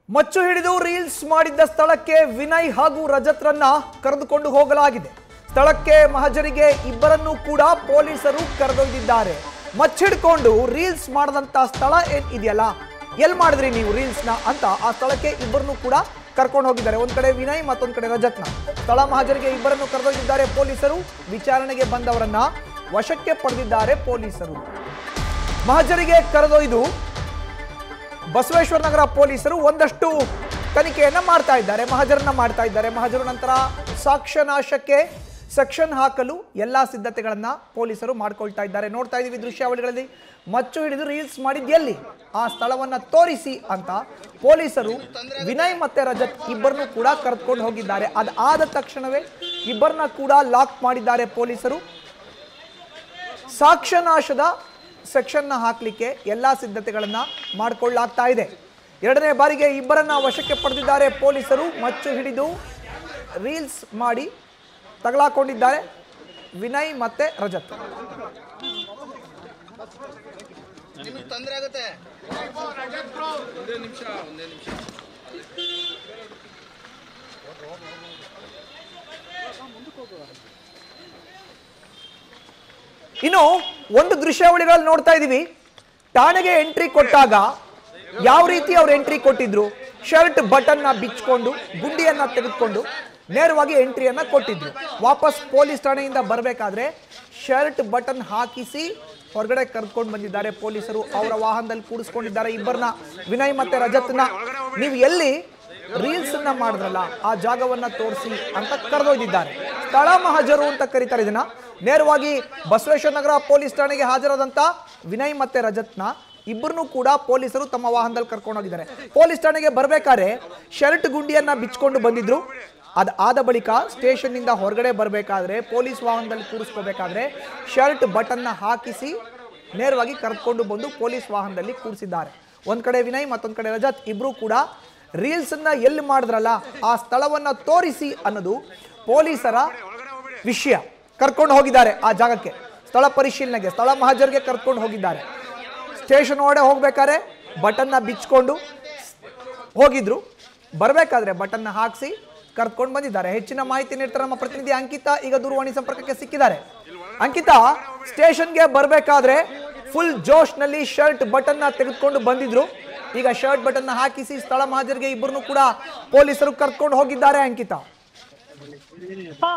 ಮಚ್ಚು ಹಿಡಿದು ರೀಲ್ಸ್ ಮಾಡಿದ್ದ ಸ್ಥಳಕ್ಕೆ ವಿನಯ್ ಹಾಗೂ ರಜತ್ರನ್ನ ಕರೆದುಕೊಂಡು ಹೋಗಲಾಗಿದೆ. ಸ್ಥಳಕ್ಕೆ ಮಹಜರಿಗೆ ಇಬ್ಬರನ್ನು ಕೂಡ ಪೊಲೀಸರು ಕರೆದೊಯ್ದಿದ್ದಾರೆ. ಮಚ್ಚಿಡ್ಕೊಂಡು ರೀಲ್ಸ್ ಮಾಡದಂತ ಸ್ಥಳ ಏನ್ ಇದೆಯಲ್ಲ, ಎಲ್ಲಿ ಮಾಡಿದ್ರಿ ನೀವು ರೀಲ್ಸ್ನ ಅಂತ ಆ ಸ್ಥಳಕ್ಕೆ ಇಬ್ಬರನ್ನು ಕೂಡ ಕರ್ಕೊಂಡು ಹೋಗಿದ್ದಾರೆ. ಒಂದ್ ಕಡೆ ವಿನಯ್, ಮತ್ತೊಂದ್ ಕಡೆ ರಜತ್ನ. ಸ್ಥಳ ಮಹಜರಿಗೆ ಇಬ್ಬರನ್ನು ಕರೆದೊಯ್ದಿದ್ದಾರೆ ಪೊಲೀಸರು. ವಿಚಾರಣೆಗೆ ಬಂದವರನ್ನ ವಶಕ್ಕೆ ಪಡೆದಿದ್ದಾರೆ ಪೊಲೀಸರು. ಮಹಜರಿಗೆ ಕರೆದೊಯ್ದು ಬಸವೇಶ್ವರ ನಗರ ಪೊಲೀಸರು ಒಂದಷ್ಟು ತನಿಖೆಯನ್ನ ಮಾಡ್ತಾ ಇದ್ದಾರೆ, ಮಹಜರನ್ನ ಮಾಡ್ತಾ ಇದ್ದಾರೆ. ಮಹಜರು ನಂತರ ಸಾಕ್ಷ್ಯನಾಶಕ್ಕೆ ಸೆಕ್ಷನ್ ಹಾಕಲು ಎಲ್ಲಾ ಸಿದ್ಧತೆಗಳನ್ನ ಪೊಲೀಸರು ಮಾಡ್ಕೊಳ್ತಾ ಇದ್ದಾರೆ. ನೋಡ್ತಾ ಇದೀವಿ ದೃಶ್ಯಾವಳಿಗಳಲ್ಲಿ. ಮಚ್ಚು ಹಿಡಿದು ರೀಲ್ಸ್ ಮಾಡಿದ್ಯಲ್ಲಿ ಆ ಸ್ಥಳವನ್ನ ತೋರಿಸಿ ಅಂತ ಪೊಲೀಸರು ವಿನಯ್ ಮತ್ತೆ ರಜತ್ ಇಬ್ಬರನ್ನು ಕೂಡ ಕರೆದುಕೊಂಡು ಹೋಗಿದ್ದಾರೆ. ಅದಾದ ತಕ್ಷಣವೇ ಇಬ್ಬರನ್ನ ಕೂಡ ಲಾಕ್ ಮಾಡಿದ್ದಾರೆ ಪೊಲೀಸರು. ಸಾಕ್ಷ್ಯನಾಶದ ಸೆಕ್ಷನ್ನ ಹಾಕಲಿಕ್ಕೆ ಎಲ್ಲಾ ಸಿದ್ಧತೆಗಳನ್ನ ಮಾಡಿಕೊಳ್ಳಲಾಗ್ತಾ ಇದೆ. ಎರಡನೇ ಬಾರಿಗೆ ಇಬ್ಬರನ್ನ ವಶಕ್ಕೆ ಪಡೆದಿದ್ದಾರೆ ಪೊಲೀಸರು. ಮಚ್ಚು ಹಿಡಿದು ರೀಲ್ಸ್ ಮಾಡಿ ತಗಲಾಕೊಂಡಿದ್ದಾರೆ ವಿನಯ್ ಮತ್ತೆ ರಜತ್. ತೊಂದರೆ ಆಗುತ್ತೆ. ಇನ್ನು ಒಂದು ದೃಶ್ಯಾವಳಿಗಳಲ್ಲಿ ನೋಡ್ತಾ ಇದೀವಿ. ಠಾಣೆಗೆ ಎಂಟ್ರಿ ಕೊಟ್ಟಾಗ ಯಾವ ರೀತಿ ಅವ್ರು ಎಂಟ್ರಿ ಕೊಟ್ಟಿದ್ರು, ಶರ್ಟ್ ಬಟನ್ನ ಬಿಚ್ಕೊಂಡು ಗುಂಡಿಯನ್ನ ತೆಗೆದುಕೊಂಡು ನೇರವಾಗಿ ಎಂಟ್ರಿಯನ್ನ ಕೊಟ್ಟಿದ್ರು. ವಾಪಸ್ ಪೊಲೀಸ್ ಠಾಣೆಯಿಂದ ಬರಬೇಕಾದ್ರೆ ಶರ್ಟ್ ಬಟನ್ ಹಾಕಿಸಿ ಹೊರಗಡೆ ಕರ್ಕೊಂಡು ಬಂದಿದ್ದಾರೆ ಪೊಲೀಸರು. ಅವರ ವಾಹನದಲ್ಲಿ ಕೂಡಿಸ್ಕೊಂಡಿದ್ದಾರೆ ಇಬ್ಬರನ್ನ, ವಿನಯ್ ಮತ್ತೆ ರಜತ್ನ. ನೀವು ಎಲ್ಲಿ ರೀಲ್ಸ್ ಅನ್ನ ಮಾಡಿದ್ರಲ್ಲ ಆ ಜಾಗವನ್ನ ತೋರಿಸಿ ಅಂತ ಕರೆದೊಯ್ದಿದ್ದಾರೆ. ಸ್ಥಳ ಮಹಜರು ಅಂತ ಕರೀತಾರೆ ಇದನ್ನ. ನೇರವಾಗಿ ಬಸವೇಶ್ವರ ನಗರ ಪೊಲೀಸ್ ಠಾಣೆಗೆ ಹಾಜರಾದಂತ ವಿನಯ್ ಮತ್ತೆ ರಜತ್ನ ಇಬ್ಬರನ್ನು ಕೂಡ ಪೊಲೀಸರು ತಮ್ಮ ವಾಹನದಲ್ಲಿ ಕರ್ಕೊಂಡು ಹೋಗಿದ್ದಾರೆ. ಪೊಲೀಸ್ ಠಾಣೆಗೆ ಬರಬೇಕಾದ್ರೆ ಶರ್ಟ್ ಗುಂಡಿಯನ್ನ ಬಿಚ್ಕೊಂಡು ಬಂದಿದ್ರು. ಅದಾದ ಬಳಿಕ ಸ್ಟೇಷನ್ ನಿಂದ ಹೊರಗಡೆ ಬರಬೇಕಾದ್ರೆ ಪೊಲೀಸ್ ವಾಹನದಲ್ಲಿ ಕೂರಿಸ್ಕೋಬೇಕಾದ್ರೆ ಶರ್ಟ್ ಬಟನ್ನ ಹಾಕಿಸಿ ನೇರವಾಗಿ ಕರೆದುಕೊಂಡು ಬಂದು ಪೊಲೀಸ್ ವಾಹನದಲ್ಲಿ ಕೂರಿಸಿದ್ದಾರೆ. ಒಂದ್ ಕಡೆ ವಿನಯ್, ಮತ್ತೊಂದ್ ಕಡೆ ರಜತ್. ಇಬ್ರು ಕೂಡ ರೀಲ್ಸ್ ಅನ್ನ ಎಲ್ಲಿ ಮಾಡಿದ್ರಲ್ಲ ಆ ಸ್ಥಳವನ್ನ ತೋರಿಸಿ ಅನ್ನೋದು ಪೊಲೀಸರ ವಿಷಯ. ಕರ್ಕೊಂಡು ಹೋಗಿದ್ದಾರೆ ಆ ಜಾಗಕ್ಕೆ, ಸ್ಥಳ ಪರಿಶೀಲನೆಗೆ, ಸ್ಥಳ ಮಹಜರ್ಗೆ ಕರ್ಕೊಂಡು ಹೋಗಿದ್ದಾರೆ. ಸ್ಟೇಷನ್ ಒಳಗಡೆ ಹೋಗ್ಬೇಕಾದ್ರೆ ಬಟನ್ನ ಬಿಚ್ಕೊಂಡು ಹೋಗಿದ್ರು. ಬರಬೇಕಾದ್ರೆ ಬಟನ್ನ ಹಾಕಿಸಿ ಕರ್ಕೊಂಡು ಬಂದಿದ್ದಾರೆ. ಹೆಚ್ಚಿನ ಮಾಹಿತಿ ನೀಡ್ತಾರೆ ನಮ್ಮ ಪ್ರತಿನಿಧಿ ಅಂಕಿತಾ. ಈಗ ದೂರವಾಣಿ ಸಂಪರ್ಕಕ್ಕೆ ಸಿಕ್ಕಿದ್ದಾರೆ. ಅಂಕಿತಾ, ಸ್ಟೇಷನ್ಗೆ ಬರಬೇಕಾದ್ರೆ ಫುಲ್ ಜೋಶ್ ನಲ್ಲಿ ಶರ್ಟ್ ಬಟನ್ನ ತೆಗೆದುಕೊಂಡು ಬಂದಿದ್ರು. ಈಗ ಶರ್ಟ್ ಬಟನ್ನ ಹಾಕಿಸಿ ಸ್ಥಳ ಮಹಜರ್ಗೆ ಇಬ್ಬರನ್ನು ಕೂಡ ಪೊಲೀಸರು ಕರ್ಕೊಂಡು ಹೋಗಿದ್ದಾರೆ. ಅಂಕಿತಾ,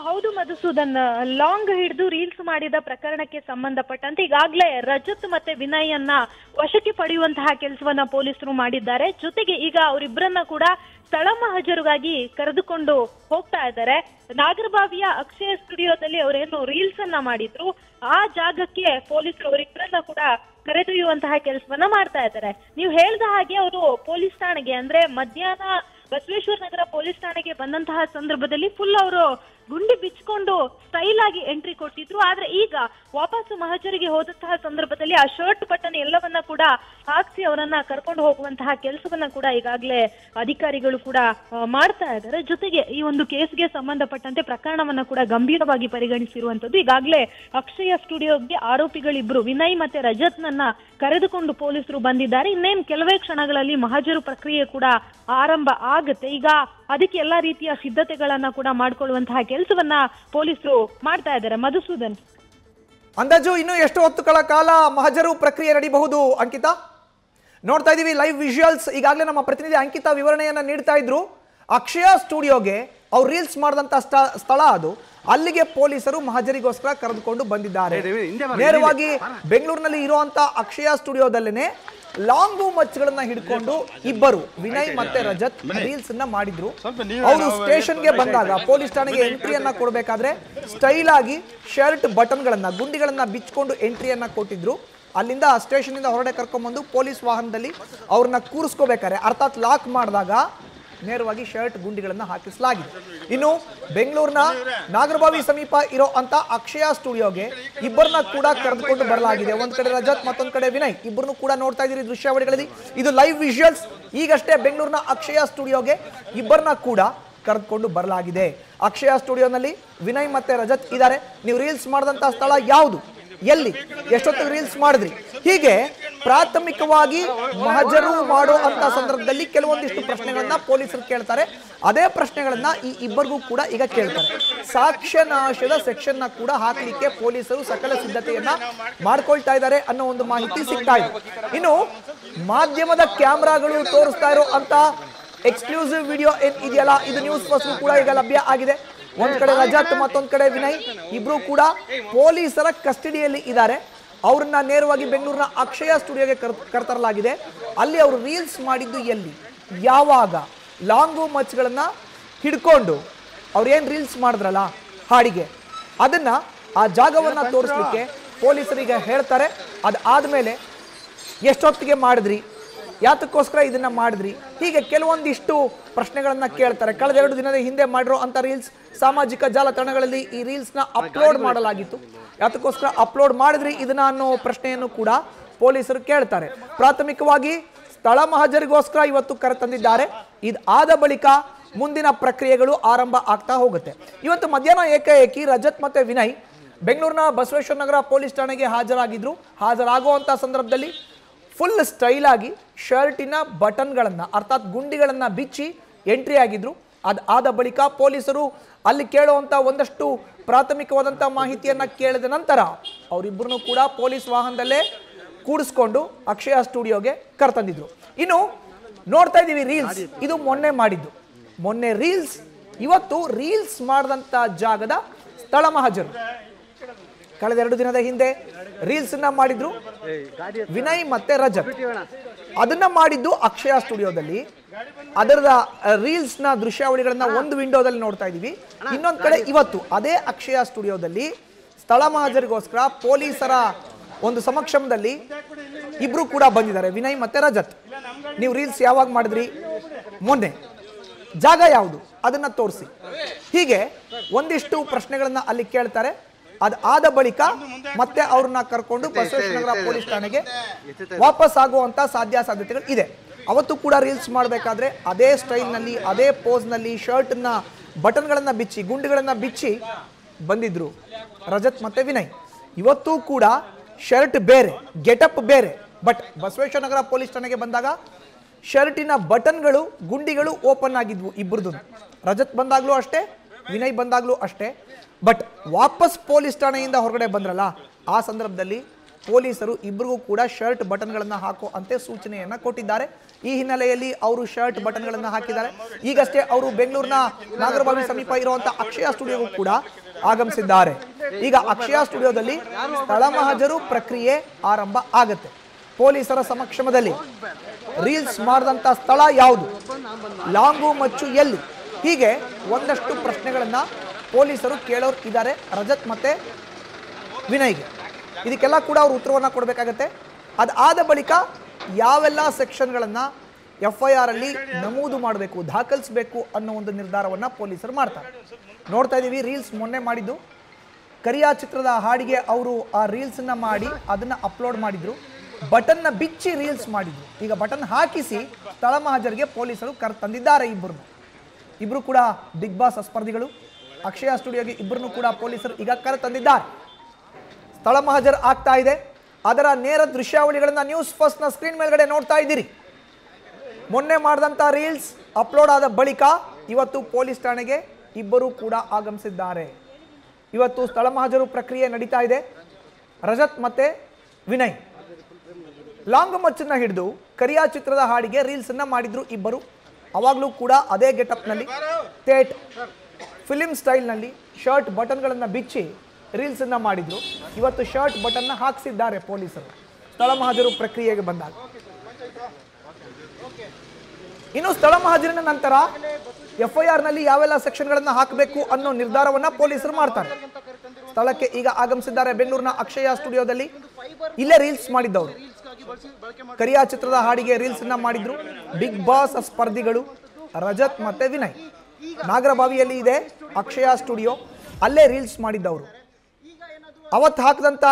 ಹೌದು ಮಧುಸೂದನ್, ಲಾಂಗ್ ಹಿಡಿದು ರೀಲ್ಸ್ ಮಾಡಿದ ಪ್ರಕರಣಕ್ಕೆ ಸಂಬಂಧಪಟ್ಟಂತೆ ಈಗಾಗಲೇ ರಜತ್ ಮತ್ತೆ ವಿನಯ್ ಅನ್ನ ವಶಕ್ಕೆ ಪಡೆಯುವಂತಹ ಕೆಲಸವನ್ನ ಪೊಲೀಸರು ಮಾಡಿದ್ದಾರೆ. ಜೊತೆಗೆ ಈಗ ಅವರಿಬ್ಬರನ್ನ ಕೂಡ ಸ್ಥಳ ಮಹಜರುಗಾಗಿ ಕರೆದುಕೊಂಡು ಹೋಗ್ತಾ ಇದ್ದಾರೆ. ನಾಗರಬಾವಿಯ ಅಕ್ಷಯ ಸ್ಟುಡಿಯೋದಲ್ಲಿ ಅವರೇನು ರೀಲ್ಸ್ ಅನ್ನ ಮಾಡಿದ್ರು ಆ ಜಾಗಕ್ಕೆ ಪೊಲೀಸರು ಅವರಿಬ್ಬರನ್ನ ಕೂಡ ಕರೆದೊಯ್ಯುವಂತಹ ಕೆಲಸವನ್ನ ಮಾಡ್ತಾ ಇದ್ದಾರೆ. ನೀವು ಹೇಳ್ದ ಹಾಗೆ ಅವರು ಪೊಲೀಸ್ ಠಾಣೆಗೆ ಅಂದ್ರೆ ಮಧ್ಯಾಹ್ನ ಬಸವೇಶ್ವರ ನಗರ ಪೊಲೀಸ್ ಠಾಣೆಗೆ ಬಂದಂತಹ ಸಂದರ್ಭದಲ್ಲಿ ಫುಲ್ ಅವರು ಗುಂಡಿ ಬಿಚ್ಕೊಂಡು ಸ್ಟೈಲ್ ಆಗಿ ಎಂಟ್ರಿ ಕೊಟ್ಟಿದ್ರು. ಆದ್ರೆ ಈಗ ವಾಪಸ್ ಮಹಜರಿಗೆ ಹೋದಂತಹ ಸಂದರ್ಭದಲ್ಲಿ ಆ ಶರ್ಟ್ ಬಟನ್ ಎಲ್ಲವನ್ನ ಕೂಡ ಹಾಕ್ಸಿ ಅವರನ್ನ ಕರ್ಕೊಂಡು ಹೋಗುವಂತಹ ಕೆಲಸವನ್ನ ಕೂಡ ಈಗಾಗಲೇ ಅಧಿಕಾರಿಗಳು ಕೂಡ ಮಾಡ್ತಾ ಇದ್ದಾರೆ. ಜೊತೆಗೆ ಈ ಒಂದು ಕೇಸ್ಗೆ ಸಂಬಂಧಪಟ್ಟಂತೆ ಪ್ರಕರಣವನ್ನ ಕೂಡ ಗಂಭೀರವಾಗಿ ಪರಿಗಣಿಸಿರುವಂತದ್ದು. ಈಗಾಗಲೇ ಅಕ್ಷಯ ಸ್ಟುಡಿಯೋಗೆ ಆರೋಪಿಗಳಿಬ್ರು ವಿನಯ್ ಮತ್ತೆ ರಜತ್ನನ್ನ ಕರೆದುಕೊಂಡು ಪೊಲೀಸರು ಬಂದಿದ್ದಾರೆ. ಇನ್ನೇನು ಕೆಲವೇ ಕ್ಷಣಗಳಲ್ಲಿ ಮಹಜರು ಪ್ರಕ್ರಿಯೆ ಕೂಡ ಆರಂಭ ಆಗುತ್ತೆ. ಈಗ ಅದಕ್ಕೆ ಎಲ್ಲಾ ರೀತಿಯ ಸಿದ್ಧತೆಗಳನ್ನ ಕೂಡ ಮಾಡ್ಕೊಳ್ಳುವಂತಹ ಕೆಲಸವನ್ನ ಪೊಲೀಸರು ಮಾಡ್ತಾ ಇದ್ದಾರೆ. ಮಧುಸೂದನ್, ಅಂದಾಜು ಇನ್ನು ಎಷ್ಟು ಹೊತ್ತುಗಳ ಕಾಲ ಮಹಜರು ಪ್ರಕ್ರಿಯೆ ನಡೀಬಹುದು ಅಂಕಿತಾ? ನೋಡ್ತಾ ಇದೀವಿ ಲೈವ್ ವಿಜುವಲ್ಸ್. ಈಗಾಗಲೇ ನಮ್ಮ ಪ್ರತಿನಿಧಿ ಅಂಕಿತಾ ವಿವರಣೆಯನ್ನ ನೀಡ್ತಾ ಇದ್ರು. ಅಕ್ಷಯ ಸ್ಟುಡಿಯೋಗೆ ಅವ್ರು ರೀಲ್ಸ್ ಮಾಡಿದಂತ ಸ್ಥಳ ಅದು. ಅಲ್ಲಿಗೆ ಪೊಲೀಸರು ಮಹಜರಿಗೋಸ್ಕರ ಕರೆದುಕೊಂಡು ಬಂದಿದ್ದಾರೆ. ನೇರವಾಗಿ ಬೆಂಗಳೂರಿನಲ್ಲಿ ಇರುವಂತ ಅಕ್ಷಯ ಸ್ಟುಡಿಯೋದಲ್ಲೇನೆ ಲಾಂಗು ಮಚ್ಗಳನ್ನ ಹಿಡ್ಕೊಂಡು ಇಬ್ಬರು ವಿನಯ್ ಮತ್ತೆ ರಜತ್ ರೀಲ್ಸ್ ಅನ್ನ ಮಾಡಿದ್ರು. ಅವರು ಸ್ಟೇಷನ್ಗೆ ಬಂದಾಗ ಪೊಲೀಸ್ ಠಾಣೆಗೆ ಎಂಟ್ರಿಯನ್ನ ಕೊಡಬೇಕಾದ್ರೆ ಸ್ಟೈಲ್ ಆಗಿ ಶರ್ಟ್ ಬಟನ್ ಗಳನ್ನ ಗುಂಡಿಗಳನ್ನ ಬಿಚ್ಕೊಂಡು ಎಂಟ್ರಿಯನ್ನ ಕೊಟ್ಟಿದ್ರು. ಅಲ್ಲಿಂದ ಸ್ಟೇಷನ್ ಇಂದ ಹೊರಗಡೆ ಕರ್ಕೊಂಡ್ಬಂದು ಪೊಲೀಸ್ ವಾಹನದಲ್ಲಿ ಅವ್ರನ್ನ ಕೂರಿಸ್ಕೋಬೇಕಾರೆ ಅರ್ಥಾತ್ ಲಾಕ್ ಮಾಡಿದಾಗ ನೇರವಾಗಿ ಶರ್ಟ್ ಗುಂಡಿಗಳನ್ನ ಹಾಕಿಸಲಾಗಿದೆ. ಇನ್ನು ಬೆಂಗಳೂರಿನ ನಾಗರಬಾವಿ ಸಮೀಪ ಇರೋ ಅಂತ ಅಕ್ಷಯ ಸ್ಟುಡಿಯೋಗೆ ಇಬ್ಬರನ್ನ ಕೂಡ ಕರೆದುಕೊಂಡು ಬರಲಾಗಿದೆ. ಒಂದ್ ಕಡೆ ರಜತ್, ಮತ್ತೊಂದ್ ಕಡೆ ವಿನಯ್. ಇಬ್ಬರನ್ನು ಕೂಡ ನೋಡ್ತಾ ಇದ್ದೀರಿ ದೃಶ್ಯಾವಳಿಗಳಲ್ಲಿ. ಇದು ಲೈವ್ ವಿಜುವಲ್ಸ್. ಈಗಷ್ಟೇ ಬೆಂಗಳೂರಿನ ಅಕ್ಷಯ ಸ್ಟುಡಿಯೋಗೆ ಇಬ್ಬರನ್ನ ಕೂಡ ಕರೆದುಕೊಂಡು ಬರಲಾಗಿದೆ. ಅಕ್ಷಯ ಸ್ಟುಡಿಯೋನಲ್ಲಿ ವಿನಯ್ ಮತ್ತೆ ರಜತ್ ಇದ್ದಾರೆ. ನೀವು ರೀಲ್ಸ್ ಮಾಡಿದಂತ ಸ್ಥಳ ಯಾವುದು, ಎಲ್ಲಿ, ಎಷ್ಟೊತ್ತಿಗೆ ರೀಲ್ಸ್ ಮಾಡಿದ್ರಿ, ಹೀಗೆ ಪ್ರಾಥಮಿಕವಾಗಿ ಮಹಜರು ಮಾಡೋ ಅಂತ ಸಂದರ್ಭದಲ್ಲಿ ಕೆಲವೊಂದಿಷ್ಟು ಪ್ರಶ್ನೆಗಳನ್ನ ಪೊಲೀಸರು ಕೇಳ್ತಾರೆ. ಅದೇ ಪ್ರಶ್ನೆಗಳನ್ನ ಈ ಇಬ್ಬರಿಗೂ ಕೂಡ ಈಗ ಕೇಳ್ತಾರೆ. ಸಾಕ್ಷ್ಯ ನಾಶದ ಸೆಕ್ಷನ್ ನ ಕೂಡ ಹಾಕಲಿಕ್ಕೆ ಪೊಲೀಸರು ಸಕಲ ಸಿದ್ಧತೆಯನ್ನ ಮಾಡ್ಕೊಳ್ತಾ ಇದ್ದಾರೆ ಅನ್ನೋ ಒಂದು ಮಾಹಿತಿ ಸಿಗ್ತಾ ಇದೆ. ಇನ್ನು ಮಾಧ್ಯಮದ ಕ್ಯಾಮ್ರಾಗಳು ತೋರಿಸ್ತಾ ಇರೋ ಅಂತ ಎಕ್ಸ್ಕ್ಲೂಸಿವ್ ವಿಡಿಯೋ ಏನ್ ಇದೆಯಲ್ಲ, ಇದು ನ್ಯೂಸ್ ಫಸ್ಟ್ ಕೂಡ ಈಗ ಲಭ್ಯ ಆಗಿದೆ. ಒಂದ್ ಕಡೆ ರಜತ್, ಮತ್ತೊಂದ್ ಕಡೆ ವಿನಯ್, ಇಬ್ರು ಕೂಡ ಪೊಲೀಸರ ಕಸ್ಟಡಿಯಲ್ಲಿ ಇದ್ದಾರೆ. ಅವ್ರನ್ನ ನೇರವಾಗಿ ಬೆಂಗಳೂರಿನ ಅಕ್ಷಯ ಸ್ಟುಡಿಯೋಗೆ ಕರೆತರಲಾಗಿದೆ. ಅಲ್ಲಿ ಅವರು ರೀಲ್ಸ್ ಮಾಡಿದ್ದು ಎಲ್ಲಿ, ಯಾವಾಗ, ಲಾಂಗು ಮಚ್ಗಳನ್ನ ಹಿಡ್ಕೊಂಡು ಅವ್ರು ಏನ್ ರೀಲ್ಸ್ ಮಾಡಿದ್ರಲ್ಲ ಹಾಡಿಗೆ, ಅದನ್ನ ಆ ಜಾಗವನ್ನ ತೋರಿಸ್ಲಿಕ್ಕೆ ಪೊಲೀಸರಿಗೆ ಹೇಳ್ತಾರೆ. ಅದಾದ್ಮೇಲೆ ಎಷ್ಟೊತ್ತಿಗೆ ಮಾಡಿದ್ರಿ, ಯಾತಕ್ಕೋಸ್ಕರ ಇದನ್ನ ಮಾಡಿದ್ರಿ, ಹೀಗೆ ಕೆಲವೊಂದಿಷ್ಟು ಪ್ರಶ್ನೆಗಳನ್ನ ಕೇಳ್ತಾರೆ. ಕಳೆದ 2 ದಿನದ ಹಿಂದೆ ಮಾಡಿರೋ ಅಂತ ರೀಲ್ಸ್ ಸಾಮಾಜಿಕ ಜಾಲತಾಣಗಳಲ್ಲಿ ಈ ರೀಲ್ಸ್ ನ ಅಪ್ಲೋಡ್ ಮಾಡಲಾಗಿತ್ತು. ಯಾತಕ್ಕೋಸ್ಕರ ಅಪ್ಲೋಡ್ ಮಾಡಿದ್ರಿ ಇದನ್ನ ಅನ್ನೋ ಪ್ರಶ್ನೆಯನ್ನು ಕೂಡ ಪೊಲೀಸರು ಕೇಳ್ತಾರೆ. ಪ್ರಾಥಮಿಕವಾಗಿ ಸ್ಥಳ ಮಹಜರಿಗೋಸ್ಕರ ಇವತ್ತು ಕರೆತಂದಿದ್ದಾರೆ. ಇದಾದ ಬಳಿಕ ಮುಂದಿನ ಪ್ರಕ್ರಿಯೆಗಳು ಆರಂಭ ಆಗ್ತಾ ಹೋಗುತ್ತೆ. ಇವತ್ತು ಮಧ್ಯಾಹ್ನ ಏಕಾಏಕಿ ರಜತ್ ಮತ್ತೆ ವಿನಯ್ ಬೆಂಗಳೂರಿನ ಬಸವೇಶ್ವರ ನಗರ ಪೊಲೀಸ್ ಠಾಣೆಗೆ ಹಾಜರಾಗಿದ್ರು. ಹಾಜರಾಗುವಂತ ಸಂದರ್ಭದಲ್ಲಿ ಫುಲ್ ಸ್ಟೈಲ್ ಆಗಿ ಶರ್ಟಿನ ಬಟನ್ಗಳನ್ನ ಅರ್ಥಾತ್ ಗುಂಡಿಗಳನ್ನ ಬಿಚ್ಚಿ ಎಂಟ್ರಿ ಆಗಿದ್ರು. ಅದಾದ ಬಳಿಕ ಪೊಲೀಸರು ಅಲ್ಲಿ ಕೇಳುವಂತ ಒಂದಷ್ಟು ಪ್ರಾಥಮಿಕವಾದಂತ ಮಾಹಿತಿಯನ್ನ ಕೇಳಿದ ನಂತರ ಅವರಿಬ್ಬರನ್ನು ಕೂಡ ಪೊಲೀಸ್ ವಾಹನದಲ್ಲೇ ಕೂಡಿಸ್ಕೊಂಡು ಅಕ್ಷಯ ಸ್ಟುಡಿಯೋಗೆ ಕರೆತಂದಿದ್ರು. ಇನ್ನು ನೋಡ್ತಾ ಇದೀವಿ ರೀಲ್ಸ್, ಇದು ಮೊನ್ನೆ ಮಾಡಿದ್ದು. ಮೊನ್ನೆ ರೀಲ್ಸ್, ಇವತ್ತು ರೀಲ್ಸ್ ಮಾಡಿದಂತ ಜಾಗದ ಸ್ಥಳ ಮಹಜರು. ಕಳೆದ 2 ದಿನದ ಹಿಂದೆ ರೀಲ್ಸ್ ಅನ್ನ ಮಾಡಿದ್ರು ವಿನಯ್ ಮತ್ತೆ ರಜತ್. ಅದನ್ನ ಮಾಡಿದ್ದು ಅಕ್ಷಯ ಸ್ಟುಡಿಯೋದಲ್ಲಿ. ಅದರ ರೀಲ್ಸ್ ನ ದೃಶ್ಯಾವಳಿಗಳನ್ನ ಒಂದು ವಿಂಡೋದಲ್ಲಿ ನೋಡ್ತಾ ಇದೀವಿ. ಇನ್ನೊಂದ್ ಕಡೆ ಇವತ್ತು ಅದೇ ಅಕ್ಷಯ ಸ್ಟುಡಿಯೋದಲ್ಲಿ ಸ್ಥಳ ಮಹಜರಿಗೋಸ್ಕರ ಪೊಲೀಸರ ಒಂದು ಸಮಕ್ಷಮದಲ್ಲಿ ಇಬ್ರು ಕೂಡ ಬಂದಿದ್ದಾರೆ, ವಿನಯ್ ಮತ್ತೆ ರಜತ್. ನೀವು ರೀಲ್ಸ್ ಯಾವಾಗ ಮಾಡಿದ್ರಿ, ಮೊನ್ನೆ, ಜಾಗ ಯಾವುದು, ಅದನ್ನ ತೋರಿಸಿ, ಹೀಗೆ ಒಂದಿಷ್ಟು ಪ್ರಶ್ನೆಗಳನ್ನ ಅಲ್ಲಿ ಕೇಳ್ತಾರೆ. ಅದಾದ ಬಳಿಕ ಮತ್ತೆ ಅವ್ರನ್ನ ಕರ್ಕೊಂಡು ಬಸವೇಶ್ವರ ನಗರ ಪೊಲೀಸ್ ಠಾಣೆಗೆ ವಾಪಸ್ ಆಗುವಂತ ಸಾಧ್ಯತೆಗಳು ಇದೆ. ಅವತ್ತು ಕೂಡ ರೀಲ್ಸ್ ಮಾಡಬೇಕಾದ್ರೆ ಅದೇ ಸ್ಟೈಲ್ ನಲ್ಲಿ, ಅದೇ ಪೋಸ್ ನಲ್ಲಿ ಶರ್ಟ್ ನ ಬಟನ್ಗಳನ್ನ ಬಿಚ್ಚಿ, ಗುಂಡುಗಳನ್ನ ಬಿಚ್ಚಿ ಬಂದಿದ್ರು ರಜತ್ ಮತ್ತೆ ವಿನಯ್. ಇವತ್ತು ಕೂಡ ಶರ್ಟ್ ಬೇರೆ, ಗೆಟಪ್ ಬೇರೆ. ಬಟ್ ಬಸವೇಶ್ವರ ನಗರ ಪೊಲೀಸ್ ಠಾಣೆಗೆ ಬಂದಾಗ ಶರ್ಟಿನ ಬಟನ್ಗಳು, ಗುಂಡಿಗಳು ಓಪನ್ ಆಗಿದ್ವು ಇಬ್ಬರದು. ರಜತ್ ಬಂದಾಗ್ಲೂ ಅಷ್ಟೇ, ವಿನಯ್ ಬಂದಾಗ್ಲೂ ಅಷ್ಟೇ. ಬಟ್ ವಾಪಸ್ ಪೊಲೀಸ್ ಠಾಣೆಯಿಂದ ಹೊರಗಡೆ ಬಂದ್ರಲ್ಲ, ಆ ಸಂದರ್ಭದಲ್ಲಿ ಪೊಲೀಸರು ಇಬ್ಬರಿಗೂ ಕೂಡ ಶರ್ಟ್ ಬಟನ್ಗಳನ್ನ ಹಾಕೋ ಅಂತೆ ಸೂಚನೆಯನ್ನ ಕೊಟ್ಟಿದ್ದಾರೆ. ಈ ಹಿನ್ನೆಲೆಯಲ್ಲಿ ಅವರು ಶರ್ಟ್ ಬಟನ್ಗಳನ್ನ ಹಾಕಿದ್ದಾರೆ. ಈಗಷ್ಟೇ ಅವರು ಬೆಂಗಳೂರಿನ ನಾಗರಬಾವಿ ಸಮೀಪ ಇರುವಂತಹ ಅಕ್ಷಯ ಸ್ಟುಡಿಯೋಗೂ ಕೂಡ ಆಗಮಿಸಿದ್ದಾರೆ. ಈಗ ಅಕ್ಷಯ ಸ್ಟುಡಿಯೋದಲ್ಲಿ ಸ್ಥಳ ಮಹಜರು ಪ್ರಕ್ರಿಯೆ ಆರಂಭ ಆಗುತ್ತೆ. ಪೊಲೀಸರ ಸಮಕ್ಷಮದಲ್ಲಿ ರೀಲ್ಸ್ ಮಾಡಿದಂತ ಸ್ಥಳ ಯಾವುದು, ಲಾಂಗು ಮಚ್ಚು ಎಲ್ಲಿ, ಹೀಗೆ ಒಂದಷ್ಟು ಪ್ರಶ್ನೆಗಳನ್ನ ಪೊಲೀಸರು ಕೇಳೋರು ಇದ್ದಾರೆ ರಜತ್ ಮತ್ತೆ ವಿನಯ್ಗೆ. ಇದಕ್ಕೆಲ್ಲ ಕೂಡ ಅವರು ಉತ್ತರವನ್ನ ಕೊಡಬೇಕಾಗತ್ತೆ. ಅದಾದ ಬಳಿಕ ಯಾವೆಲ್ಲ ಸೆಕ್ಷನ್ಗಳನ್ನ FIR ಅಲ್ಲಿ ನಮೂದು ಮಾಡಬೇಕು, ದಾಖಲಿಸಬೇಕು ಅನ್ನೋ ಒಂದು ನಿರ್ಧಾರವನ್ನ ಪೊಲೀಸರು ಮಾಡ್ತಾರೆ. ನೋಡ್ತಾ ಇದೀವಿ ರೀಲ್ಸ್ ಮೊನ್ನೆ ಮಾಡಿದ್ದು ಕರಿಯಾ ಚಿತ್ರದ ಹಾಡಿಗೆ ಅವರು ಆ ರೀಲ್ಸ್ ಅನ್ನ ಮಾಡಿ ಅದನ್ನ ಅಪ್ಲೋಡ್ ಮಾಡಿದ್ರು. ಬಟನ್ನ ಬಿಚ್ಚಿ ರೀಲ್ಸ್ ಮಾಡಿದ್ರು. ಈಗ ಬಟನ್ ಹಾಕಿಸಿ ಸ್ಥಳ ಮಹಜರಿಗೆ ಪೊಲೀಸರು ಕರೆತಂದಿದ್ದಾರೆ ಇಬ್ರು ಕೂಡ ಬಿಗ್ ಬಾಸ್ ಸ್ಪರ್ಧಿಗಳು. ಅಕ್ಷಯ ಸ್ಟುಡಿಯೋಗೆ ಇಬ್ಬರನ್ನು ಕೂಡ ಪೊಲೀಸರು ಈಗ ಕರೆತಂದಿದ್ದಾರೆ. ಸ್ಥಳ ಮಹಜರ್ ಆಗ್ತಾ ಇದೆ. ಅದರ ನೇರ ದೃಶ್ಯಾವಳಿಗಳನ್ನ ನ್ಯೂಸ್ ಫಸ್ಟ್ ನ ಸ್ಕ್ರೀನ್ ಮೇಲ್ಗಡೆ ನೋಡ್ತಾ ಇದ್ದೀರಿ. ಮೊನ್ನೆ ಮಾಡಿದಂತ ರೀಲ್ಸ್ ಅಪ್ಲೋಡ್ ಆದ ಬಳಿಕ ಇವತ್ತು ಪೊಲೀಸ್ ಠಾಣೆಗೆ ಇಬ್ಬರು ಕೂಡ ಆಗಮಿಸಿದ್ದಾರೆ. ಇವತ್ತು ಸ್ಥಳ ಮಹಜರು ಪ್ರಕ್ರಿಯೆ ನಡೀತಾ ಇದೆ. ರಜತ್ ಮತ್ತೆ ವಿನಯ್ ಲಾಂಗ್ ಮಚ್ಚನ್ನ ಹಿಡಿದು ಕರಿಯಾ ಚಿತ್ರದ ಹಾಡಿಗೆ ರೀಲ್ಸ್ ಅನ್ನ ಮಾಡಿದ್ರು ಇಬ್ಬರು. ಅವಾಗಲೂ ಕೂಡ ಅದೇ ಗೆಟಪ್ ನಲ್ಲಿ, ಥೇಟ್ ಫಿಲಿಂ ಸ್ಟೈಲ್ ನಲ್ಲಿ ಶರ್ಟ್ ಬಟನ್ಗಳನ್ನ ಬಿಚ್ಚಿ ರೀಲ್ಸ್ ಅನ್ನ ಮಾಡಿದ್ರು. ಇವತ್ತು ಶರ್ಟ್ ಬಟನ್ ಹಾಕಿಸಿದ್ದಾರೆ ಪೊಲೀಸರು ಸ್ಥಳ ಮಹಜರು ಪ್ರಕ್ರಿಯೆಗೆ ಬಂದಾಗ. ಇನ್ನು ಸ್ಥಳ ಮಹಜರಿನ ನಂತರ FIR ನಲ್ಲಿ ಯಾವೆಲ್ಲ ಸೆಕ್ಷನ್ಗಳನ್ನ ಹಾಕಬೇಕು ಅನ್ನೋ ನಿರ್ಧಾರವನ್ನ ಪೊಲೀಸರು ಮಾಡ್ತಾರೆ. ಸ್ಥಳಕ್ಕೆ ಈಗ ಆಗಮಿಸಿದ್ದಾರೆ ಬೆಂಗಳೂರಿನ ಅಕ್ಷಯ ಸ್ಟುಡಿಯೋದಲ್ಲಿ. ಇಲ್ಲೇ ರೀಲ್ಸ್ ಮಾಡಿದ್ದವರು ಕರಿಯಾ ಚಿತ್ರದ ಹಾಡಿಗೆ ರೀಲ್ಸ್ ಅನ್ನ ಮಾಡಿದ್ರು ಬಿಗ್ ಬಾಸ್ ಸ್ಪರ್ಧಿಗಳು ರಜತ್ ಮತ್ತೆ ವಿನಯ್. ನಾಗರಬಾವಿಯಲ್ಲಿ ಇದೆ ಅಕ್ಷಯ ಸ್ಟುಡಿಯೋ, ಅಲ್ಲೇ ರೀಲ್ಸ್ ಮಾಡಿದ್ದವರು. ಅವತ್ತು ಹಾಕಿದಂತ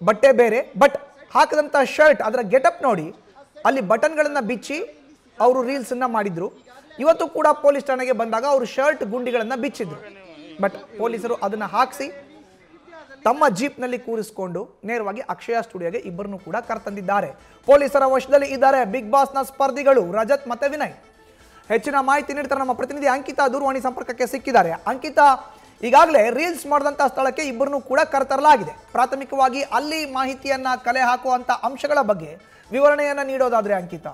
ಬಟ್ಟೆ ಬೇರೆ, ಬಟ್ ಹಾಕಿದಂತ ಶರ್ಟ್, ಅದರ ಗೆಟಪ್ ನೋಡಿ, ಅಲ್ಲಿ ಬಟನ್ಗಳನ್ನ ಬಿಚ್ಚಿ ಅವರು ರೀಲ್ಸ್ ಅನ್ನ ಮಾಡಿದ್ರು. ಇವತ್ತು ಕೂಡ ಪೊಲೀಸ್ ಠಾಣೆಗೆ ಬಂದಾಗ ಅವರು ಶರ್ಟ್ ಗುಂಡಿಗಳನ್ನ ಬಿಚ್ಚಿದ್ರು. ಬಟ್ ಪೊಲೀಸರು ಅದನ್ನ ಹಾಕಿಸಿ ತಮ್ಮ ಜೀಪ್ನಲ್ಲಿ ಕೂರಿಸಿಕೊಂಡು ನೇರವಾಗಿ ಅಕ್ಷಯ ಸ್ಟುಡಿಯೋಗೆ ಇಬ್ಬರನ್ನು ಕೂಡ ಕರೆತಂದಿದ್ದಾರೆ. ಪೊಲೀಸರ ವಶದಲ್ಲಿ ಇದ್ದಾರೆ ಬಿಗ್ ಬಾಸ್ನ ಸ್ಪರ್ಧಿಗಳು ರಜತ್ ಮತ್ತೆ ವಿನಯ್. ಹೆಚ್ಚಿನ ಮಾಹಿತಿ ನೀಡ್ತಾರೆ ನಮ್ಮ ಪ್ರತಿನಿಧಿ ಅಂಕಿತಾ ದೂರವಾಣಿ ಸಂಪರ್ಕಕ್ಕೆ ಸಿಕ್ಕಿದ್ದಾರೆ. ಅಂಕಿತಾ, ಈಗಾಗಲೇ ರೀಲ್ಸ್ ಮಾಡಿದಂಥ ಸ್ಥಳಕ್ಕೆ ಇಬ್ಬರನ್ನು ಕೂಡ ಕರೆತರಲಾಗಿದೆ. ಪ್ರಾಥಮಿಕವಾಗಿ ಅಲ್ಲಿ ಮಾಹಿತಿಯನ್ನ ಕಲೆ ಹಾಕುವಂತ ಅಂಶಗಳ ಬಗ್ಗೆ ವಿವರಣೆಯನ್ನ ನೀಡೋದಾದ್ರೆ ಅಂಕಿತಾ.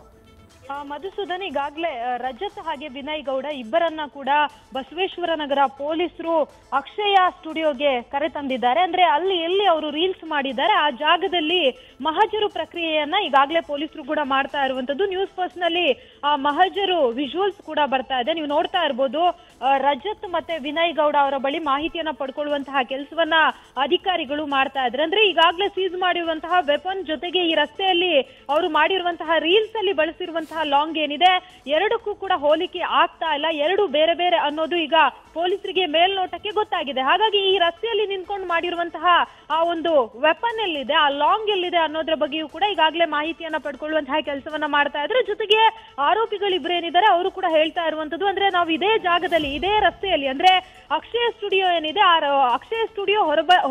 ಮಧುಸೂದನ್, ಈಗಾಗಲೇ ರಜತ್ ಹಾಗೆ ವಿನಯ್ ಗೌಡ ಇಬ್ಬರನ್ನ ಕೂಡ ಬಸವೇಶ್ವರ ನಗರ ಪೊಲೀಸರು ಅಕ್ಷಯ ಸ್ಟುಡಿಯೋಗೆ ಕರೆತಂದಿದ್ದಾರೆ. ಅಂದ್ರೆ ಅಲ್ಲಿ ಎಲ್ಲಿ ಅವರು ರೀಲ್ಸ್ ಮಾಡಿದ್ದಾರೆ ಆ ಜಾಗದಲ್ಲಿ ಮಹಜರು ಪ್ರಕ್ರಿಯೆಯನ್ನ ಈಗಾಗಲೇ ಪೊಲೀಸರು ಕೂಡ ಮಾಡ್ತಾ ಇರುವಂತದ್ದು. ನ್ಯೂಸ್ ಪರ್ಸನ್ ಅಲ್ಲಿ ಮಹಜರು ವಿಜುವಲ್ಸ್ ಕೂಡ ಬರ್ತಾ ಇದೆ, ನೀವು ನೋಡ್ತಾ ಇರ್ಬೋದು. ರಜತ್ ಮತ್ತೆ ವಿನಯ್ ಗೌಡ ಅವರ ಬಳಿ ಮಾಹಿತಿಯನ್ನ ಪಡ್ಕೊಳ್ಳುವಂತಹ ಕೆಲಸವನ್ನ ಅಧಿಕಾರಿಗಳು ಮಾಡ್ತಾ ಇದ್ದಾರೆ. ಅಂದ್ರೆ ಈಗಾಗಲೇ ಸೀಸ್ ಮಾಡಿರುವಂತಹ ವೆಪನ್ ಜೊತೆಗೆ ಈ ರಸ್ತೆಯಲ್ಲಿ ಅವರು ಮಾಡಿರುವಂತಹ ರೀಲ್ಸ್ ಅಲ್ಲಿ ಬಳಸಿರುವಂತಹ ಲಾಂಗ್ ಏನಿದೆ ಎರಡಕ್ಕೂ ಕೂಡ ಹೋಲಿಕೆ ಆಗ್ತಾ ಇಲ್ಲ, ಎರಡು ಬೇರೆ ಬೇರೆ ಅನ್ನೋದು ಈಗ ಪೊಲೀಸರಿಗೆ ಮೇಲ್ನೋಟಕ್ಕೆ ಗೊತ್ತಾಗಿದೆ. ಹಾಗಾಗಿ ಈ ರಸ್ತೆಯಲ್ಲಿ ನಿಂತ್ಕೊಂಡು ಮಾಡಿರುವಂತಹ ಆ ಒಂದು ವೆಪನ್ ಎಲ್ಲಿದೆ, ಆ ಲಾಂಗ್ ಎಲ್ಲಿದೆ ಅನ್ನೋದ್ರ ಬಗ್ಗೆಯೂ ಕೂಡ ಈಗಾಗಲೇ ಮಾಹಿತಿಯನ್ನ ಪಡ್ಕೊಳ್ಳುವಂತಹ ಕೆಲಸವನ್ನ ಮಾಡ್ತಾ ಇದ್ರೆ. ಜೊತೆಗೆ ಆರೋಪಿಗಳಿಬ್ರು ಏನಿದ್ದಾರೆ ಅವರು ಕೂಡ ಹೇಳ್ತಾ ಇರುವಂತದ್ದು, ಅಂದ್ರೆ ನಾವು ಇದೇ ಜಾಗದಲ್ಲಿ ಇದೇ ರಸ್ತೆಯಲ್ಲಿ ಅಂದ್ರೆ ಅಕ್ಷಯ ಸ್ಟುಡಿಯೋ ಏನಿದೆ ಆ ಅಕ್ಷಯ ಸ್ಟುಡಿಯೋ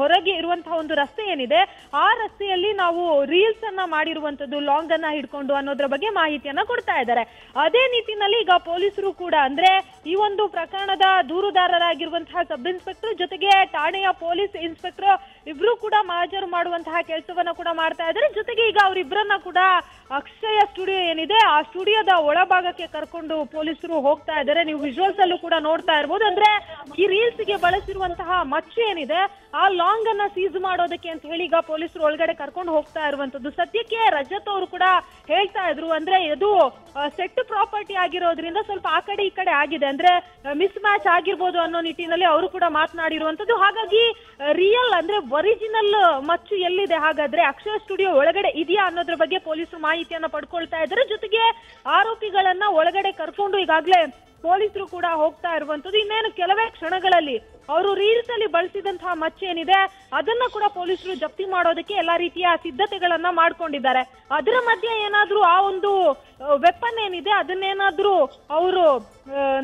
ಹೊರಗೆ ಇರುವಂತಹ ಒಂದು ರಸ್ತೆ ಏನಿದೆ ಆ ರಸ್ತೆಯಲ್ಲಿ ನಾವು ರೀಲ್ಸ್ ಅನ್ನ ಮಾಡಿರುವಂತದ್ದು ಲಾಂಗ್ ಅನ್ನ ಹಿಡ್ಕೊಂಡು ಅನ್ನೋದ್ರ ಬಗ್ಗೆ ಮಾಹಿತಿಯನ್ನ ಕೊಡ್ತಾ ಇದ್ದಾರೆ. ಅದೇ ನಿಟ್ಟಿನಲ್ಲಿ ಈಗ ಪೊಲೀಸರು ಕೂಡ ಅಂದ್ರೆ ಈ ಒಂದು ಪ್ರಕರಣದ ದೂರುದಾರರಾಗಿರುವಂತಹ ಸಬ್ ಇನ್ಸ್ಪೆಕ್ಟರ್ ಜೊತೆಗೆ ಠಾಣೆಯ ಪೊಲೀಸ್ ಇನ್ಸ್ಪೆಕ್ಟರ್ ಇಬ್ರು ಕೂಡ ಮಹಜರು ಮಾಡುವಂತಹ ಕೆಲಸವನ್ನ ಕೂಡ ಮಾಡ್ತಾ ಇದ್ದಾರೆ. ಜೊತೆಗೆ ಈಗ ಅವರಿಬ್ಬರನ್ನ ಕೂಡ ಅಕ್ಷಯ ಸ್ಟುಡಿಯೋ ಏನಿದೆ ಆ ಸ್ಟುಡಿಯೋದ ಒಳಭಾಗಕ್ಕೆ ಕರ್ಕೊಂಡು ಪೊಲೀಸರು ಹೋಗ್ತಾ ಇದ್ದಾರೆ. ನೀವು ವಿಜುವಲ್ಸ್ ಅಲ್ಲೂ ಕೂಡ ನೋಡ್ತಾ ಇರ್ಬೋದು. ಅಂದ್ರೆ ಈ ರೀಲ್ಸ್ ಗೆ ಬಳಸಿರುವಂತಹ ಮಚ್ಚು ಏನಿದೆ ಆ ಲಾಂಗ್ ಅನ್ನ ಸೀಸ್ ಮಾಡೋದಕ್ಕೆ ಅಂತ ಹೇಳಿ ಈಗ ಪೊಲೀಸರು ಒಳಗಡೆ ಕರ್ಕೊಂಡು ಹೋಗ್ತಾ ಇರುವಂತದ್ದು. ಸದ್ಯಕ್ಕೆ ರಜತ್ ಅವರು ಕೂಡ ಹೇಳ್ತಾ ಇದ್ರು, ಅಂದ್ರೆ ಇದು ಸೆಟ್ ಪ್ರಾಪರ್ಟಿ ಆಗಿರೋದ್ರಿಂದ ಸ್ವಲ್ಪ ಆ ಕಡೆ ಈ ಕಡೆ ಆಗಿದೆ, ಅಂದ್ರೆ ಮಿಸ್ ಮ್ಯಾಚ್ ಆಗಿರ್ಬೋದು ಅನ್ನೋ ನಿಟ್ಟಿನಲ್ಲಿ ಅವರು ಕೂಡ ಮಾತನಾಡಿರುವಂತದ್ದು. ಹಾಗಾಗಿ ರಿಯಲ್ ಅಂದ್ರೆ ಒರಿಜಿನಲ್ ಮಚ್ಚು ಎಲ್ಲಿದೆ, ಹಾಗಾದ್ರೆ ಅಕ್ಷಯ ಸ್ಟುಡಿಯೋ ಒಳಗಡೆ ಇದೆಯಾ ಅನ್ನೋದ್ರ ಬಗ್ಗೆ ಪೊಲೀಸರು ಮಾಹಿತಿಯನ್ನ ಪಡ್ಕೊಳ್ತಾ ಇದ್ದಾರೆ. ಜೊತೆಗೆ ಆರೋಪಿಗಳನ್ನ ಒಳಗಡೆ ಕರ್ಕೊಂಡು ಈಗಾಗಲೇ ಪೊಲೀಸರು ಕೂಡ ಹೋಗ್ತಾ ಇರುವಂತದ್ದು. ಇನ್ನೇನು ಕೆಲವೇ ಕ್ಷಣಗಳಲ್ಲಿ ಅವರು ರೀಲ್ಸ್ ಅಲ್ಲಿ ಬಳಸಿದಂತಹ ಮಚ್ಚೇನಿದೆ ಅದನ್ನ ಕೂಡ ಪೊಲೀಸರು ಜಪ್ತಿ ಮಾಡೋದಕ್ಕೆ ಎಲ್ಲಾ ರೀತಿಯ ಸಿದ್ಧತೆಗಳನ್ನ ಮಾಡ್ಕೊಂಡಿದ್ದಾರೆ. ಅದರ ಮಧ್ಯೆ ಏನಾದ್ರೂ ಆ ಒಂದು ವೆಪನ್ ಏನಿದೆ ಅದನ್ನೇನಾದ್ರೂ ಅವರು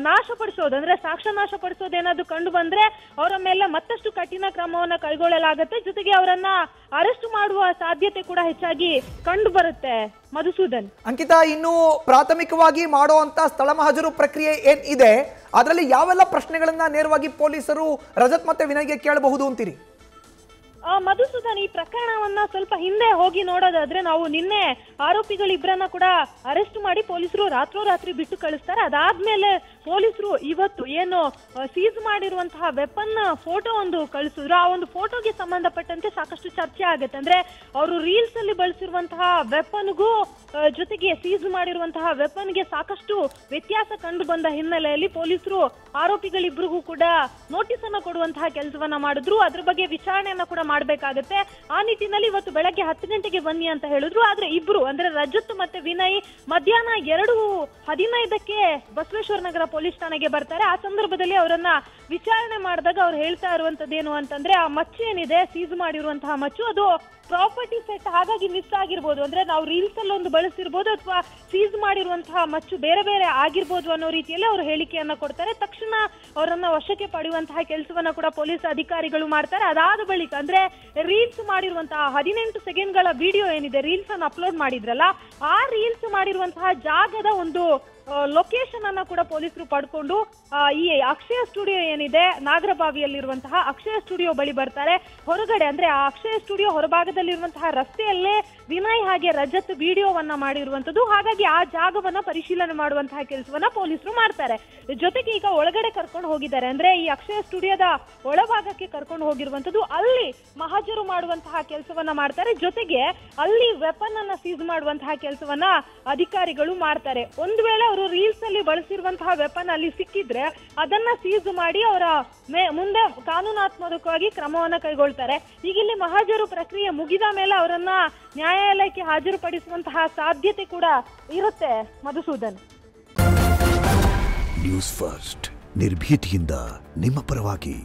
ನಾಶಪಡಿಸೋದು ಅಂದ್ರೆ ಸಾಕ್ಷ್ಯ ನಾಶಪಡಿಸೋದೇನಾದ್ರೂ ಕಂಡು ಬಂದ್ರೆ ಅವರ ಮೇಲೆ ಮತ್ತಷ್ಟು ಕಠಿಣ ಕ್ರಮವನ್ನ ಕೈಗೊಳ್ಳಲಾಗುತ್ತೆ. ಜೊತೆಗೆ ಅವರನ್ನ ಅರೆಸ್ಟ್ ಮಾಡುವ ಸಾಧ್ಯತೆ ಕೂಡ ಹೆಚ್ಚಾಗಿ ಕಂಡು ಬರುತ್ತೆ. ಮಧುಸೂದನ್, ಅಂಕಿತಾ, ಇನ್ನು ಪ್ರಾಥಮಿಕವಾಗಿ ಮಾಡುವಂತ ಸ್ಥಳ ಮಹಜರು ಪ್ರಕ್ರಿಯೆ ಏನ್ ಇದೆ ಅದರಲ್ಲಿ ಯಾವೆಲ್ಲ ಪ್ರಶ್ನೆಗಳನ್ನ ನೇರವಾಗಿ ಪೊಲೀಸರು ರಜತ್ ಮತ್ತೆ ವಿನಯ್ಗೆ ಕೇಳಬಹುದು ಅಂತೀರಿ? ಮಧುಸೂದನ್, ಈ ಪ್ರಕರಣವನ್ನ ಸ್ವಲ್ಪ ಹಿಂದೆ ಹೋಗಿ ನೋಡೋದಾದ್ರೆ ನಾವು ನಿನ್ನೆ ಆರೋಪಿಗಳಿಬ್ಬರನ್ನ ಕೂಡ ಅರೆಸ್ಟ್ ಮಾಡಿ ಪೊಲೀಸರು ರಾತ್ರೋರಾತ್ರಿ ಬಿಟ್ಟು ಕಳಿಸ್ತಾರೆ. ಅದಾದ್ಮೇಲೆ ಪೊಲೀಸರು ಇವತ್ತು ಏನು ಸೀಸ್ ಮಾಡಿರುವಂತಹ ವೆಪನ್ ಫೋಟೋ ಒಂದು ಕಳಿಸಿದ್ರು. ಆ ಒಂದು ಫೋಟೋಗೆ ಸಂಬಂಧಪಟ್ಟಂತೆ ಸಾಕಷ್ಟು ಚರ್ಚೆ ಆಗುತ್ತೆ. ಅಂದ್ರೆ ಅವರು ರೀಲ್ಸ್ ಅಲ್ಲಿ ಬಳಸಿರುವಂತಹ ವೆಪನ್ಗೂ ಜೊತೆಗೆ ಸೀಸ್ ಮಾಡಿರುವಂತಹ ವೆಪನ್ಗೆ ಸಾಕಷ್ಟು ವ್ಯತ್ಯಾಸ ಕಂಡು ಬಂದ ಹಿನ್ನೆಲೆಯಲ್ಲಿ ಪೊಲೀಸರು ಆರೋಪಿಗಳಿಬ್ರಿಗೂ ಕೂಡ ನೋಟಿಸ್ ಅನ್ನ ಕೊಡುವಂತಹ ಕೆಲಸವನ್ನ ಮಾಡಿದ್ರು. ಅದ್ರ ಬಗ್ಗೆ ವಿಚಾರಣೆಯನ್ನ ಕೂಡ ಮಾಡ್ಬೇಕಾಗತ್ತೆ. ಆ ನಿಟ್ಟಿನಲ್ಲಿ ಇವತ್ತು ಬೆಳಗ್ಗೆ 10 ಗಂಟೆಗೆ ಬನ್ನಿ ಅಂತ ಹೇಳಿದ್ರು. ಆದ್ರೆ ಇಬ್ರು ಅಂದ್ರೆ ರಜತ್ ಮತ್ತೆ ವಿನಯ್ ಮಧ್ಯಾಹ್ನ 2:15ಕ್ಕೆ ಬಸವೇಶ್ವರ ನಗರ ಪೊಲೀಸ್ ಠಾಣೆಗೆ ಬರ್ತಾರೆ. ಆ ಸಂದರ್ಭದಲ್ಲಿ ಅವರನ್ನ ವಿಚಾರಣೆ ಮಾಡಿದಾಗ ಅವ್ರು ಹೇಳ್ತಾ ಇರುವಂತದ್ದೇನು ಅಂತಂದ್ರೆ ಆ ಮಚ್ಚು ಏನಿದೆ ಸೀಸ್ ಮಾಡಿರುವಂತಹ ಮಚ್ಚು ಅದು ಪ್ರಾಪರ್ಟಿ ಸೆಟ್, ಹಾಗಾಗಿ ಮಿಸ್ ಆಗಿರ್ಬೋದು, ಅಂದ್ರೆ ನಾವು ರೀಲ್ಸ್ ಅಲ್ಲಿ ಒಂದು ಬಳಸಿರ್ಬೋದು ಅಥವಾ ಸೀಸ್ ಮಾಡಿರುವಂತಹ ಮಚ್ಚು ಬೇರೆ ಬೇರೆ ಆಗಿರ್ಬೋದು ಅನ್ನೋ ರೀತಿಯಲ್ಲಿ ಅವರು ಹೇಳಿಕೆಯನ್ನ ಕೊಡ್ತಾರೆ. ತಕ್ಷಣ ಅವರನ್ನ ವಶಕ್ಕೆ ಪಡೆಯುವಂತಹ ಕೆಲಸವನ್ನ ಕೂಡ ಪೊಲೀಸ್ ಅಧಿಕಾರಿಗಳು ಮಾಡ್ತಾರೆ. ಅದಾದ ಬಳಿಕ ಅಂದ್ರೆ ರೀಲ್ಸ್ ಮಾಡಿರುವಂತಹ 18 ಸೆಕೆಂಡ್ಗಳ ವಿಡಿಯೋ ಏನಿದೆ ರೀಲ್ಸ್ ಅನ್ನು ಅಪ್ಲೋಡ್ ಮಾಡಿದ್ರಲ್ಲ ಆ ರೀಲ್ಸ್ ಮಾಡಿರುವಂತಹ ಜಾಗದ ಒಂದು ಲೊಕೇಶನ್ ಅನ್ನ ಕೂಡ ಪೊಲೀಸರು ಪಡ್ಕೊಂಡು ಈ ಅಕ್ಷಯ ಸ್ಟುಡಿಯೋ ಏನಿದೆ ನಾಗರಬಾವಿಯಲ್ಲಿರುವಂತಹ ಅಕ್ಷಯ ಸ್ಟುಡಿಯೋ ಬಳಿ ಬರ್ತಾರೆ. ಹೊರಗಡೆ ಅಂದ್ರೆ ಆ ಅಕ್ಷಯ ಸ್ಟುಡಿಯೋ ಹೊರಭಾಗದಲ್ಲಿರುವಂತಹ ರಸ್ತೆಯಲ್ಲೇ ವಿನಯ್ ಹಾಗೆ ರಜತ್ ವಿಡಿಯೋವನ್ನ ಮಾಡಿರುವಂತದ್ದು. ಹಾಗಾಗಿ ಆ ಜಾಗವನ್ನ ಪರಿಶೀಲನೆ ಮಾಡುವಂತಹ ಕೆಲಸವನ್ನ ಪೊಲೀಸರು ಮಾಡ್ತಾರೆ. ಜೊತೆಗೆ ಈಗ ಒಳಗಡೆ ಕರ್ಕೊಂಡು ಹೋಗಿದ್ದಾರೆ, ಅಂದ್ರೆ ಈ ಅಕ್ಷಯ ಸ್ಟುಡಿಯೋದ ಒಳಭಾಗಕ್ಕೆ ಕರ್ಕೊಂಡು ಹೋಗಿರುವಂತದ್ದು. ಅಲ್ಲಿ ಮಹಜರು ಮಾಡುವಂತಹ ಕೆಲಸವನ್ನ ಮಾಡ್ತಾರೆ. ಜೊತೆಗೆ ಅಲ್ಲಿ ವೆಪನ್ ಅನ್ನ ಸೀಸ್ ಮಾಡುವಂತಹ ಕೆಲಸವನ್ನ ಅಧಿಕಾರಿಗಳು ಮಾಡ್ತಾರೆ. ಒಂದು ವೇಳೆ ಅವರು ರೀಲ್ಸ್ ಅಲ್ಲಿ ಬಳಸಿರುವಂತಹ ವೆಪನ್ ಅಲ್ಲಿ ಸಿಕ್ಕಿದ್ರೆ ಅದನ್ನ ಸೀಸ್ ಮಾಡಿ ಅವರ ಮುಂದೆ ಕಾನೂನಾತ್ಮಕವಾಗಿ ಕ್ರಮವನ್ನ ಕೈಗೊಳ್ತಾರೆ. ಈಗ ಇಲ್ಲಿ ಮಹಜರು ಪ್ರಕ್ರಿಯೆ ಮುಗಿದ ಮೇಲೆ ಅವರನ್ನ ನ್ಯಾಯಾಲಯಕ್ಕೆ ಹಾಜರುಪಡಿಸುವಂತಹ ಸಾಧ್ಯತೆ ಕೂಡ ಇರುತ್ತೆ. ಮಧುಸೂದನ್, ನ್ಯೂಸ್ ಫಸ್ಟ್ ನಿರ್ಭೀತಿಯಿಂದ ನಿಮ್ಮ ಪರವಾಗಿ.